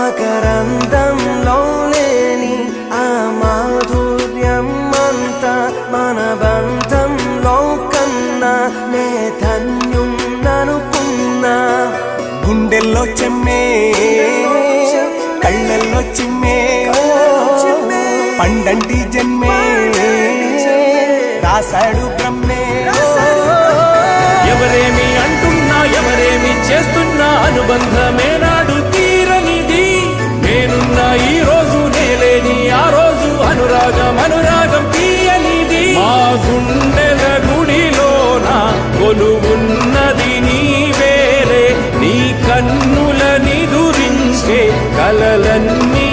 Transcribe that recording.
మకరందంలో లేని ఆ మాధుర్యం అంతా మన బంధంలో కన్నా నే ధన్యున్ననుకున్నా. గుండెల్లో చెమ్మే కళ్ళల్లో చిమ్మే పండంటి జన్మే రాశాడు బ్రహ్మే. ఎవరేమి అంటున్నా ఎవరేమి చేస్తున్నా అనుబంధమే నాడు తీరనిది. నేనున్నా ఈ రోజు నేలేని ఆ రోజు అనురాగం తీయనిది. మా గుండెల గుడిలోన కొలువున్నది నీవేలే. నీ కన్నుల నిదురించే కలలన్నీ